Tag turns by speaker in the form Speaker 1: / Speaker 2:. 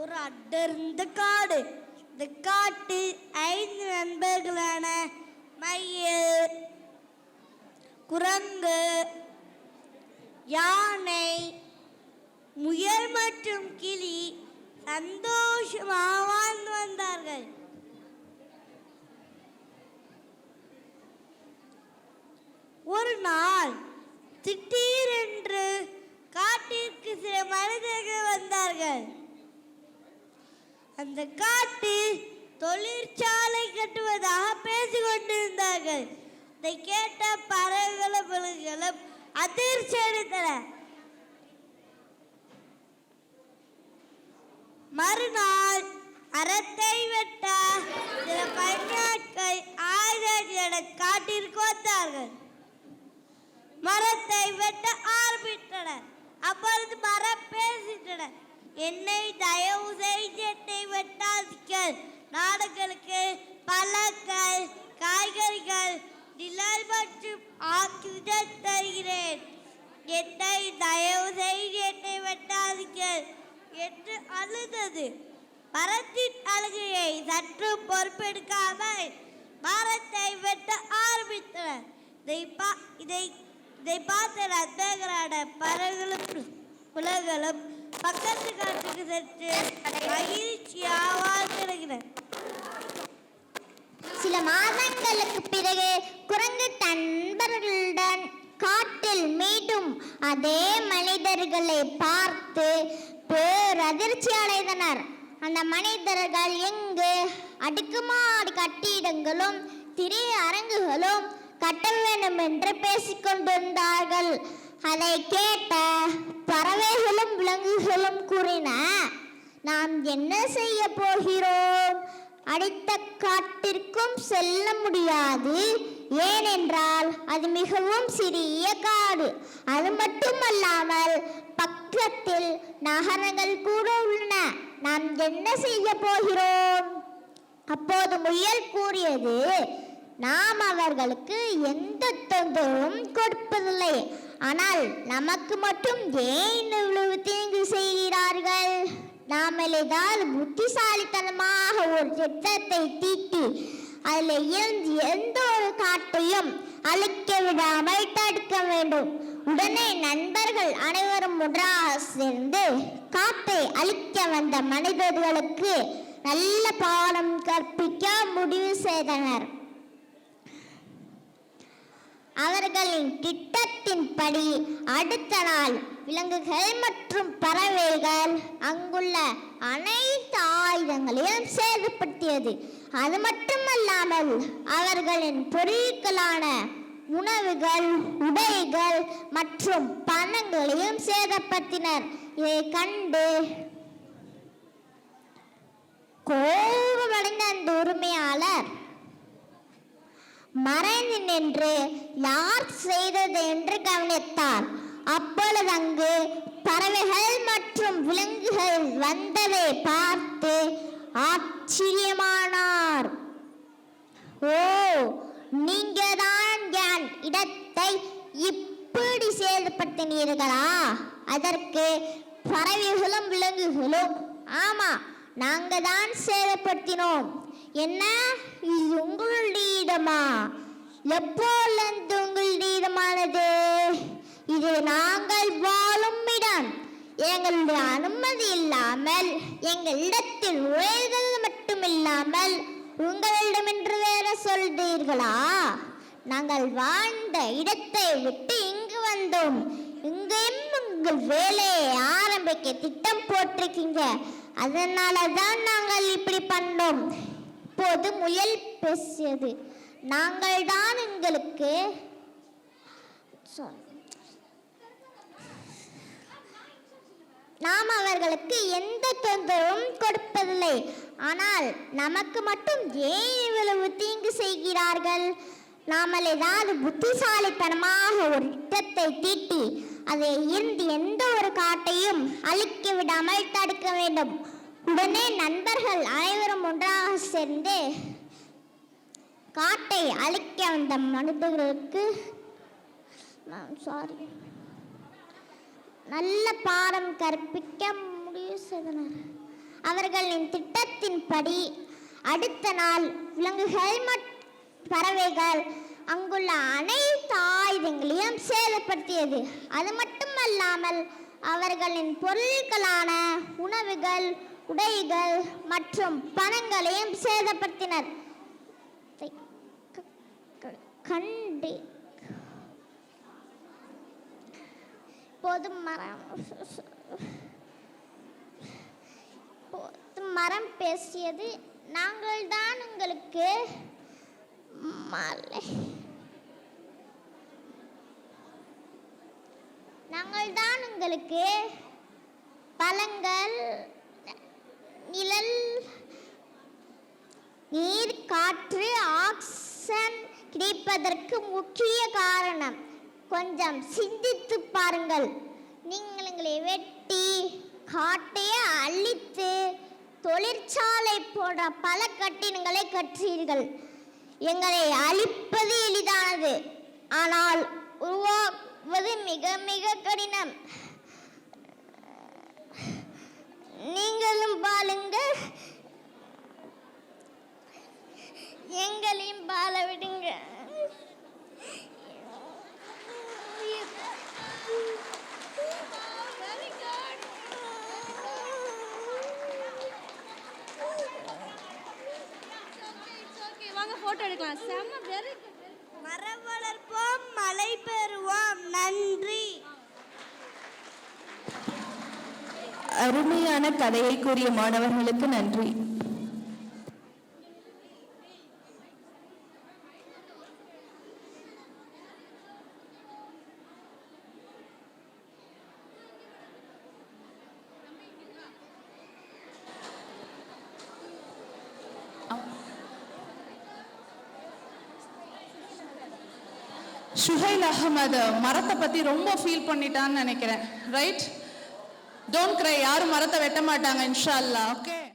Speaker 1: ஒரு அடர்ந்த காடு. இந்த காட்டில் 5 நண்பர்களான மயில், குரங்கு, யானை, முயல் மற்றும் கிளி சந்தோஷமாக வாழ்ந்து வந்தார்கள். ஒரு நாள் திடீரென்று காட்டிற்கு சில மனிதர்கள் வந்தார்கள். அந்த காட்டில் தொழிற்சாலை கட்டுவதாக பேசிக் கொண்டிருந்தார்கள். இதை கேட்ட பறவைகளும் விலங்குகளும் அதிர்ச்சி அடைந்தன. மறுநாள் மரத்தை வெட்ட சில பணியாட்கள் ஆயுதங்களுடன் காட்டிற்கு வந்தார்கள். மரத்தை வெட்ட ஆரம்பித்தனர். அப்பொழுது மரம் பேசிட்டன. என்னை தயவு செய்து என்னை வெட்டாதீர்கள். நாடுகளுக்கு பழங்கள், காய்கறிகள், நிழல் மற்றும் ஆக்சிஜன் தருகிறேன். என்னை தயவு செய்து என்னை வெட்டாதீர்கள் என்று அழுதது. மரத்தின் அழுகையை சற்று பொறுப்பெடுக்காமல் மரத்தை வெட்ட ஆரம்பித்தனர். இதை பார்த்த நண்பர்களான பறவைகளும் புலகளும் பக்கத்து காட்டுக்கு சென்று மகிழ்ச்சியாக வாழ்ந்திருக்கிறார்.
Speaker 2: சில மாதங்களுக்கு பிறகு குரங்கு நண்பர்களுடன் காட்டில் மீண்டும் அதே மனிதர்களை பார்த்து பேரதிர்ச்சி அடைந்தனர். அந்த மனிதர்கள் எங்கு அடுக்குமாடி கட்டிடங்களும் திரையரங்குகளும் கட்ட வேண்டும் என்று பேசிக்கொண்டிருந்தார்கள். அதை கேட்ட பறவைகளும் விலங்குகளும் கூறின, நாம் என்ன செய்ய போகிறோம்? அடுத்த காட்டிற்கும் செல்ல முடியாது. ஏனென்றால் அது மிகவும் சிறிய காடு. அது மட்டுமல்லாமல் பக்கத்தில் நகரங்கள் கூட உள்ளன. நாம் என்ன செய்ய போகிறோம்? அப்போது முயல் கூறியது, நாம் அவர்களுக்கு எந்த தொந்தரவும் கொடுப்பதில்லை. ஆனால் நமக்கு மட்டும் ஏன் இவ்வளவு தீங்கு செய்கிறார்கள்? நாமல் ஏதாவது புத்திசாலித்தனமாக ஒரு திட்டத்தை தீட்டி அதில் இருந்து எந்த ஒரு காட்டையும் அழிக்க விடாமல் தடுக்க வேண்டும். உடனே நண்பர்கள் அனைவரும் ஒன்றாக சேர்ந்து காட்டை அழிக்க வந்த மனிதர்களுக்கு நல்ல பாடம் கற்பிக்க முடிவு செய்தனர். அவர்களின் திட்டத்தின்படி அடுத்த நாள் விலங்குகள் மற்றும் பறவைகள் அங்குள்ள அனைத்து ஆயுதங்களையும் சேதப்படுத்தியது. அது மட்டுமல்லாமல் அவர்களின் பொருட்களான உணவுகள், உடைகள் மற்றும் பணங்களையும் சேதப்படுத்தினர். இதை கண்டு கோபமடைந்த அந்த உரிமையாளர் மறைந்து நின்று யார் செய்தது என்று கவனித்தார். அப்பொழுது அங்கு பறவைகள் மற்றும் விலங்குகள் வந்ததை பார்த்து ஆச்சரியமானார். ஓ, நீங்க தான் என் இடத்தை இப்படி சேதப்படுத்தினீர்களா? அதற்கு பறவைகளும் விலங்குகளும், ஆமா, நாங்க தான் சேதப்படுத்தினோம். என்ன, இது உங்களுடைய இடமா? எப்போது உங்களுடைய இடமானது? இது நாங்கள் வாழும் இடம். எங்களுடைய அனுமதி இல்லாமல் எங்கள் இடத்தில் உயர்வது மட்டுமில்லாமல் உங்களிடம் என்று வேற சொல்றீர்களா? நாங்கள் வாழ்ந்த இடத்தை விட்டு இங்கு வந்தோம். இங்கேயும் உங்கள் வேலையை ஆரம்பிக்க திட்டம் போட்டிருக்கீங்க. அதனால தான் நாங்கள் இப்படி பண்ணோம். இப்போது முயல் பேசியது, நாங்கள் தான் உங்களுக்கு நாம் அவர்களுக்கு எந்த தொந்தரவும் கொடுப்பதில்லை. ஆனால் நமக்கு மட்டும் ஏன் இவ்வளவு தீங்கு செய்கிறார்கள்? நாமல் ஏதாவது புத்திசாலித்தனமாக ஒரு திட்டத்தை தீட்டி அதை இருந்து எந்த ஒரு காட்டையும் அழிக்க விடாமல் தடுக்க வேண்டும். உடனே நண்பர்கள் அனைவரும் ஒன்றாக சேர்ந்து காட்டை அழிக்க வந்த மனிதர்களுக்கு நல்ல பாடம் கற்பிக்க முடிவு செய்தனர். அவர்களின் திட்டத்தின்படி அடுத்த நாள் விலங்குகள் பறவைகள் அங்குள்ள அனைத்து ஆயுதங்களையும் சேதப்படுத்தியது. அது மட்டுமல்லாமல் அவர்களின் பொருட்களான உணவுகள், உடைகள் மற்றும் பணங்களையும் சேதப்படுத்தினர். கண்டு மரம் பேசியது, நாங்கள் தான் உங்களுக்கு பழங்கள், நிழல், நீர், காற்று, ஆக்சிஜன் கிடைப்பதற்கு முக்கிய காரணம். கொஞ்சம் சிந்தித்து பாருங்கள். நீங்களே வெட்டி காட்டையே அழித்து தொழிற்சாலை போன்ற பல கட்டிடங்களை கற்றீர்கள். எங்களை அழிப்பது எளிதானது, ஆனால் உருவாக்குவது மிக மிக கடினம். நீங்களும் வாழுங்கள், எங்களையும் வாழ விடுங்க.
Speaker 3: வாங்க போட்டோ எடுக்கலாம். செம்ம, வெரி குட்.
Speaker 1: மரம் வளர்ப்போம், மழை பெறுவோம். நன்றி.
Speaker 4: அருமையான கதையை கூறிய மாணவர்களுக்கு நன்றி.
Speaker 5: சுஹைல் அகமது மரத்தை பத்தி ரொம்ப ஃபீல் பண்ணிட்டான்னு நினைக்கிறேன். ரைட்? டோன்ட் கிரை. யாரும் மரத்தை வெட்ட மாட்டாங்க இன்ஷா அல்லாஹ். ஓகே.